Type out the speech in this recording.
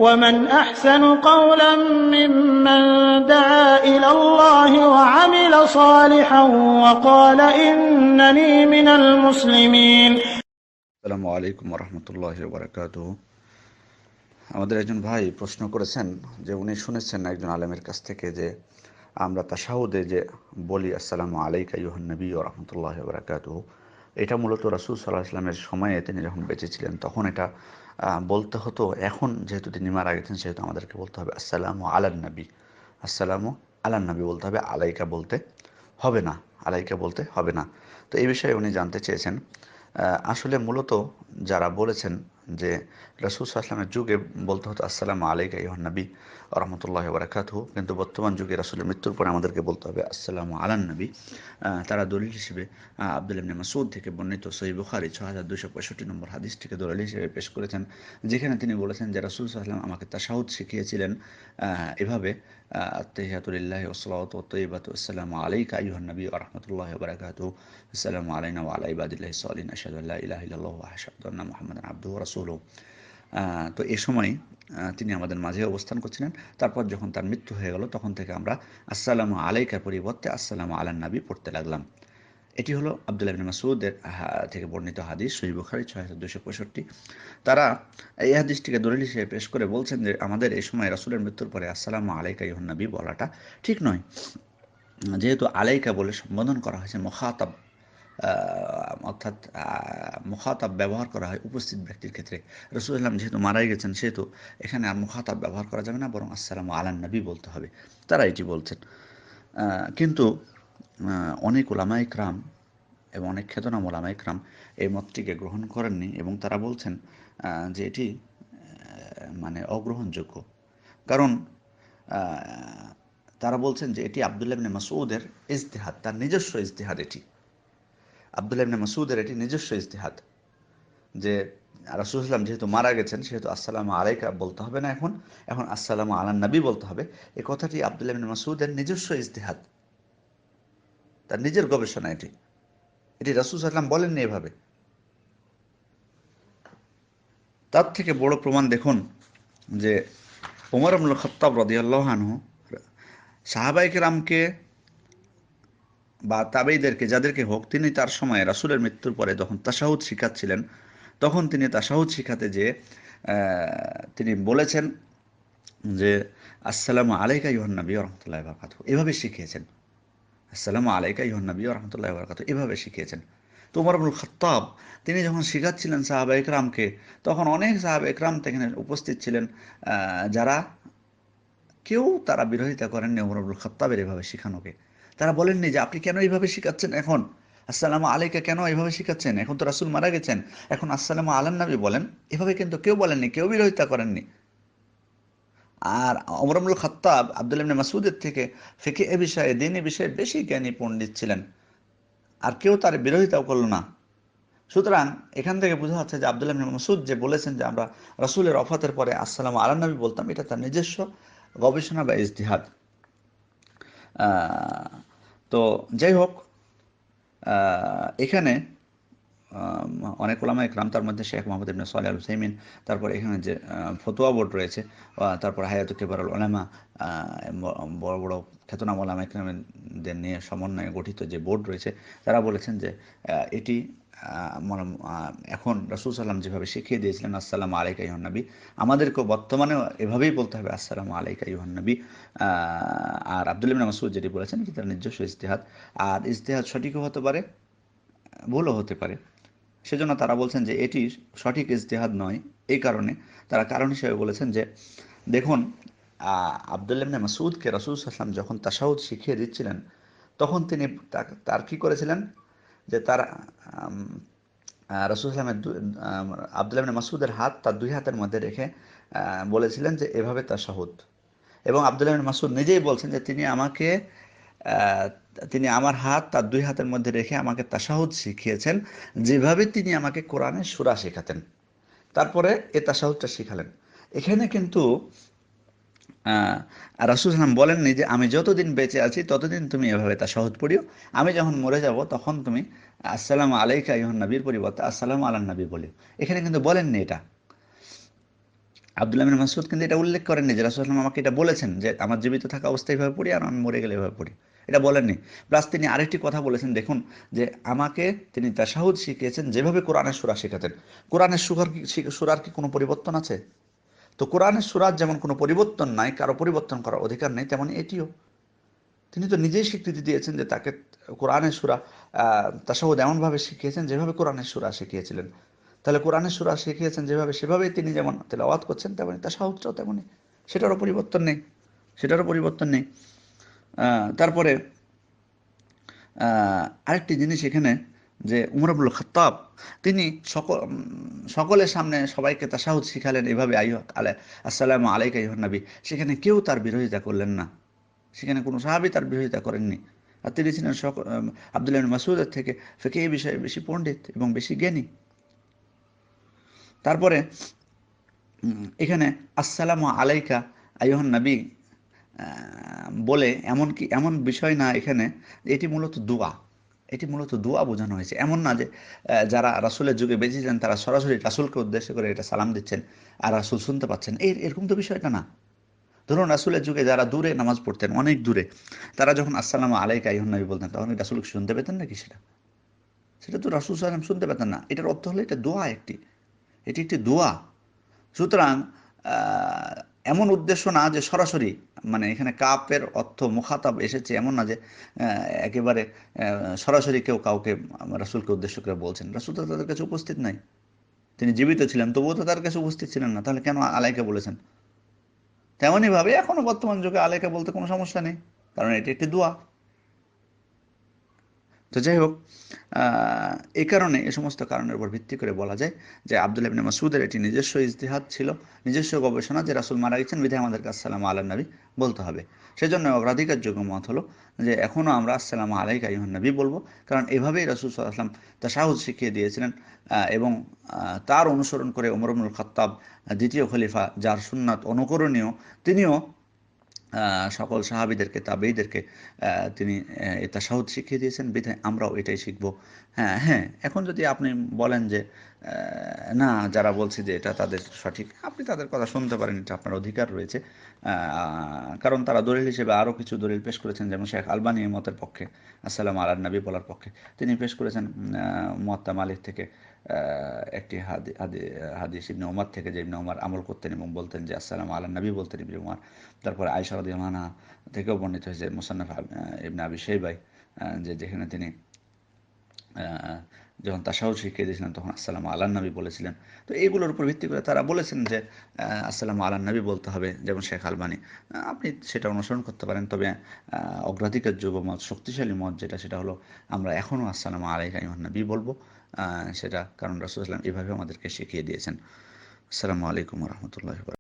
ومن أحسن قولا ممن دعا إلى الله وعمل صالحا وقال إنني من المسلمين. আসসালামু আলাইকুম রহমতুল্লাহি ওয়া বারাকাতুহু। আমাদের একজন ভাই প্রশ্ন করেছেন যে উনি শুনেছেন একজন আলেমের কাছ থেকে যে আমরা তাশাহুদে যে বলি আসসালামু আলাইকা আইয়ুহান নবী ওয়া রাহমাতুল্লাহি ওয়া বারাকাতুহু, এটা মূলত রাসূল সাল্লাল্লাহু আলাইহি ওয়াসাল্লামের সময়ে তিনি যখন বেঁচে ছিলেন তখন এটা বলতে হতো। এখন যেহেতু তিনি মারা গেছেন সেহেতু আমাদেরকে বলতে হবে আসসালামু আলান নবী, আসসালামু আলান নবী বলতে হবে, আলাইকা বলতে হবে না, আলাইকা বলতে হবে না। তো এই বিষয়ে উনি জানতে চেয়েছেন। আসলে মূলত যারা বলেছেন যে রাসূল সাল্লাল্লাহু আলাইহি ওয়াসাল্লামের যুগে বলতে হতো আসসালামু আলাইকা আইয়ুহান নবী ওয়া রাহমাতুল্লাহি ওয়া বারাকাতুহু, কিন্তু বর্তমান যুগে রাসূলের মৃত্যুর পরে আমাদেরকে বলতে হবে আসসালামু আলান নবী। তারা দলিল হিসেবে আব্দুল্লাহ ইবনে মাসউদ থেকে বর্ণিত সহিহ বুখারী ৬২৬৫ নম্বর হাদিসটিকে দলিল হিসেবে পেশ করেছেন, যেখানে তিনি বলেছেন যে রাসূল সাল্লাল্লাহু আলাইহি ওয়াসাল্লাম আমাকে তাশাহুদ শিখিয়েছিলেন এভাবে, আত-তাহিয়াতু লিল্লাহি ওয়াস-সালাওয়াতু ওয়াত-তাইয়্যিবাতু আসসালামু আলাইকা আইয়ুহান নবী ওয়া রাহমাতুল্লাহি ওয়া বারাকাতুহু, আসসালামু আলাইনা ওয়া আলা ইবাদিল্লাহিস সালিহিন, আশহাদু আল্লা ইলাহা ইল্লাল্লাহু ওয়া আশহাদু আন্না মুহাম্মাদান আবদুহু ওয়া রাসূলুহু। তো এই সময় তিনি আমাদের মাঝে অবস্থান করছিলেন। তারপর যখন তার মৃত্যু হয়ে গেল তখন থেকে আমরা আসসালামু আলাইকার পরিবর্তে আসসালামু আলান নবী পড়তে লাগলাম। এটি হলো আব্দুল্লাহ ইবনে মাসউদের থেকে বর্ণিত হাদিস, সহিহ বুখারী ৬২৬৫। তারা এই হাদিসটিকে দলিল হিসেবে পেশ করে বলছেন যে আমাদের এই সময় রাসূলের মৃত্যুর পরে আসসালামু আলাইকা আইয়ুহান নবী বলাটা ঠিক নয়, যেহেতু আলাইকা বলে সম্বোধন করা হয়েছে মুখাতাব, অর্থাৎ মুখাতাব ব্যবহার করা হয় উপস্থিত ব্যক্তির ক্ষেত্রে। রাসূল সাল্লাল্লাহু আলাইহি ওয়াসাল্লাম যেহেতু মারাই গেছেন সেহেতু এখানে আর মুখাতাব ব্যবহার করা যাবে না, বরং আসসালামু আলান নবী বলতে হবে। তারা এটি বলছেন। কিন্তু অনেক উলামায়ে কেরাম এবং অনেক খ্যাতনাম উলামায়ে কেরাম এই মতটিকে গ্রহণ করেননি এবং তারা বলছেন যে এটি মানে অগ্রহণযোগ্য। কারণ তারা বলছেন যে এটি আব্দুল্লাহ ইবনে মাসউদের ইজতিহাদ, তার নিজস্ব ইজতিহাদ। এটি আব্দুল্লাহ ইবনে মাসউদের এটি নিজস্ব ইজতিহাদ যে রাসূল সাল্লাল্লাহু আলাইহি ওয়াসাল্লাম যেহেতু মারা গেছেন সেহেতু আসসালামু আলাইকা বলতে হবে না, এখন আসসালামু আলান নবী বলতে হবে। এই কথাটি আব্দুল্লাহ ইবনে মাসউদের নিজস্ব ইজতিহাদ, তার নিজের গবেষণা। এটি রাসূল সাল্লাল্লাহু আলাইহি ওয়াসাল্লাম বলেননি এভাবে। তার থেকে বড় প্রমাণ দেখুন যে ওমর ইবনুল খাত্তাব রাদিয়াল্লাহু আনহু সাহাবায়ে কেরামকে বা তাবেঈদেরকে যাদেরকে হোক, তিনি তার সময় রাসূলের মৃত্যুর পরে যখন তাশাহুদ শিখাচ্ছিলেন তখন তিনি তাশাহুদ শিখাতে যেয়ে তিনি বলেছেন যে আসসালামু আলাইকা আইয়ুহান নবী ওয়া রাহমাতুল্লাহি ওয়া বারাকাতুহু, এভাবে শিখিয়েছেন। আসসালামু আলাইকা আইয়ুহান নবী ওয়া রাহমাতুল্লাহি ওয়া বারাকাতুহু এভাবে শিখিয়েছেন। তো ওমর ইবনুল খাত্তাব তিনি যখন শিখাচ্ছিলেন সাহাবায়ে কেরামকে, তখন অনেক সাহাবায়ে কেরাম সেখানে উপস্থিত ছিলেন, যারা তারা বিরোধিতা করেননি ওমর ইবনুল খাত্তাবের এভাবে শিখানোকে। তারা বলেননি যে আপনি কেন এইভাবে শিখাচ্ছেন, এখন আসসালামু আলাইকা কেন এইভাবে শিখাচ্ছেন, এখন তো রাসূল মারা গেছেন, এখন আসসালামু আলান নবী বলেন। এভাবে কিন্তু কেউ বলেননি, কেউ বিরোধিতা করেননি। আর ওমর ইবনুল খাত্তাব আব্দুল্লাহ ইবনে মাসউদের থেকে ফিকহ এ বিষয়ে, দ্বীনি বিষয়ে বেশি জ্ঞানী পণ্ডিত ছিলেন, আর কেউ তার বিরোধিতাও করল না। সুতরাং এখান থেকে বোঝা যাচ্ছে যে আব্দুল্লাহ ইবনে মাসউদ যে বলেছেন যে আমরা রাসূলের ওফাতের পরে আসসালামু আলান নবী বলতাম, এটা তার নিজস্ব গবেষণা বা ইজতিহাদ। তো যাই হোক, এখানে অনেক উলামায়ে কেরাম, তার মধ্যে শেখ মুহাম্মদ ইবনে সালেহ আল উসাইমিন, তারপর এখানে যে ফতোয়া বোর্ড রয়েছে, তারপর হায়াতুল কিবারুল উলামা, বড় বড় খ্যাতনাম উলামায়ে কেরামদের নিয়ে সমন্বয়ে গঠিত যে বোর্ড রয়েছে, তারা বলেছেন যে এটি এখন রাসূল সাল্লাল্লাহু আলাইহি ওয়াসাল্লাম যেভাবে শিখিয়ে দিয়েছিলেন আসসালামু আলাইকা আইয়ুহান নবী, আমাদেরকেও বর্তমানেও এভাবেই বলতে হবে আসসালামু আলাইকা আইয়ুহান নবী। আর আব্দুল্লাহ ইবনে মাসউদ যেটি বলেছেন এটি তার নিজস্ব ইজতিহাদ, আর ইজতিহাদ সঠিকও হতে পারে, ভুলও হতে পারে। সেজন্য তারা বলছেন যে এটি সঠিক ইজতিহাদ নয়। এই কারণে তারা কারণ হিসেবে বলেছেন যে দেখুন, আব্দুল্লাহ ইবনে মাসউদকে রাসূল সাল্লাল্লাহু আলাইহি ওয়াসাল্লাম যখন তাশাহুদ শিখিয়ে দিচ্ছিলেন তখন তিনি তার কি করেছিলেন যে তার রাসূল সাল্লাল্লাহু আলাইহি ওয়াসাল্লামের আব্দুল্লাহ ইবনে মাসউদের হাত তার দুই হাতের মধ্যে রেখে বলেছিলেন যে এভাবে তাশাহুদ। এবং আব্দুল্লাহ ইবনে মাসউদ নিজেই বলছেন যে তিনি আমার হাত তার দুই হাতের মধ্যে রেখে আমাকে তাশাহুদ শিখিয়েছেন, যেভাবে তিনি আমাকে কোরআনের সূরা শেখাতেন। তারপরে এই তাশাহুদটা শিখালেন। এখানে কিন্তু রাসূল সাল্লাল্লাহু আলাইহি ওয়াসাল্লাম বলেননি যে আমি যতদিন বেঁচে আছি ততদিন তুমি এভাবে তাশাহুদ পড়িও, আমি যখন মরে যাব তখন তুমি আসসালামু আলাইকা আইয়ুহান নবীর পরিবর্তে আসসালামু আলান নবী বলিও। এখানে কিন্তু বলেননি এটা। আব্দুল্লাহ ইবনে মাসউদ কিন্তু এটা উল্লেখ করেননি যে রাসূলুল্লাহ সাল্লাল্লাহু আলাইহি ওয়াসাল্লাম আমাকে এটা বলেছেন যে আমার জীবিত থাকা অবস্থায় এভাবে পড়ি আর আমি মরে গেলে এভাবে পড়ি, এটা বলেননি। প্লাস তিনি আরেকটি কথা বলেছেন, দেখুন যে আমাকে তিনি তাশাহুদ শিখিয়েছেন যেভাবে কোরআনের সূরা শেখাতেন। কোরআনের সূরার কি কোনো পরিবর্তন আছে? তো কোরআনের সূরার যেমন কোনো পরিবর্তন নাই, কারো পরিবর্তন করার অধিকার নেই, তেমনি এটিও তিনি তো নিজেই স্বীকৃতি দিয়েছেন যে তাকে কোরআনের সূরা তাশাহুদ এমনভাবে শিখিয়েছেন যেভাবে কোরআনের সূরা শিখিয়েছিলেন। তাহলে কোরআনের সূরা শিখিয়েছেন যেভাবে, সেভাবেই তিনি যেমন তেলাওয়াত করছেন তেমনি তাশাহুদটাও তেমনি, সেটারও পরিবর্তন নেই, সেটারও পরিবর্তন নেই। তারপরে আরেকটি জিনিস এখানে, যে উমর ইবনুল খাত্তাব তিনি সকলের সামনে সবাইকে তাশাহুদ শিখালেন এভাবে, আসসালামু আলাইকা আইয়ুহান নবী। সেখানে কেউ তার বিরোধিতা করলেন না, সেখানে কোনো সাহাবী তার বিরোধিতা করেননি। আর তিনি ছিলেন আব্দুল্লাহ ইবনে মাসউদের থেকে ফিকহ এই বিষয়ে বেশি পণ্ডিত এবং বেশি জ্ঞানী। তারপরে এখানে আসসালামু আলাইকা আইয়ুহান নবী বলে এমন বিষয় না এখানে, এটি মূলত দোয়া, এটি মূলত দোয়া বোঝানো হয়েছে। এমন না যে যারা রাসূলের যুগে বেঁচে ছিলেন তারা সরাসরি রাসূলকে উদ্দেশ্য করে এটা সালাম দিচ্ছেন আর রাসূল শুনতে পাচ্ছেন, এরকম তো বিষয়টা না। ধরুন রাসূলের যুগে যারা দূরে নামাজ পড়তেন, অনেক দূরে, তারা যখন আসসালামু আলাইকা আইয়ুহান নবী বলতেন তখন রাসূলকে শুনতে পেতেন নাকি? সেটা সেটা তো রাসূল সাল্লাল্লাহু আলাইহি ওয়াসাল্লাম শুনতে পেতেন না। এটার অর্থ হলো এটা দোয়া, এটি একটি দোয়া। সুতরাং আহ, এমন উদ্দেশ্য না যে সরাসরি, মানে এখানে কাপের অর্থ মুখাতাব এসেছে এমন না যে একেবারে সরাসরি কেউ কাউকে রাসূলকে উদ্দেশ্য করে বলছেন। রাসূল তো তাদের কাছে উপস্থিত নাই, তিনি জীবিত ছিলেন তবুও তো তার কাছে উপস্থিত ছিলেন না, তাহলে কেন আলাইকা বলেছেন? তেমনই ভাবে এখনো বর্তমান যুগে আলাইকা বলতে কোনো সমস্যা নেই, কারণ এটি একটি দোয়া। তো যাই হোক, এই কারণে এই সমস্ত কারণের উপর ভিত্তি করে বলা যায় যে আব্দুল্লাহ ইবনে মাসউদের এটি নিজস্ব ইজতিহাদ ছিল, নিজস্ব গবেষণা যে রাসূল মারা গেছেন বিধায় আমাদেরকে আসসালামু আলা নবী বলতে হবে। সেজন্য অগ্রাধিকারযোগ্য মত হলো যে এখনও আমরা আসসালামু আলাইকা আইয়ুহান নবী বলবো, কারণ এভাবেই রাসূল সাল্লাল্লাহু আলাইহি ওয়াসাল্লাম তাশাহুদ শিখিয়ে দিয়েছিলেন। এবং তার অনুসরণ করে ওমর ইবনুল খাত্তাব, দ্বিতীয় খলিফা, যার সুন্নাত অনুকরণীয়, তিনিও সকল সাহাবীদেরকে, তাবেঈদেরকে তিনি এই তাশাহুদ শিখিয়ে দিয়েছেন, বিধায় আমরাও এটাই শিখব। হ্যাঁ হ্যাঁ, এখন যদি আপনি বলেন যে না, যারা বলছে যে এটা তাদের সঠিক, আপনি তাদের কথা শুনতে পারেন, এটা আপনার অধিকার রয়েছে। কারণ তারা দলিল হিসেবে আরও কিছু দলিল পেশ করেছেন, যেমন শেখ আলবানী এই মতের পক্ষে, আসসালামু আলা নবী বলার পক্ষে তিনি পেশ করেছেন মুয়াত্তা মালিক থেকে একটি হাদিস ইবনে ওমর থেকে, যে ইবনে ওমর আমল করতেন এবং বলতেন যে আসসালামু আলা নবী বলতেন ইবনে ওমর। তারপরে আয়েশা রাদিয়াল্লাহু আনহা থেকেও বর্ণিত হয়েছে মুসান্নাফ ইবনে আবি শাইবায়, যে যেখানে তিনি যখন তাশাহুদ শিখিয়ে দিয়েছিলেন তখন আসসালামু আলা নবী বলেছিলেন। তো এইগুলোর উপর ভিত্তি করে তারা বলেছেন যে আসসালামু আলা নবী বলতে হবে, যেমন শেখ আলবানী। আপনি সেটা অনুসরণ করতে পারেন, তবে অগ্রাধিকারযোগ্য মত, শক্তিশালী মত যেটা, সেটা হলো আমরা এখনও আসসালামু আলাইকা আইয়ুহান নবী বলবো। সেটা কারণ রাসূল সাল্লাল্লাহু আলাইহি ওয়াসাল্লাম এভাবে আমাদেরকে শিখিয়ে দিয়েছেন। আসসালামু আলাইকুম ওয়া রাহমাতুল্লাহি ওয়া বারাকাতুহু।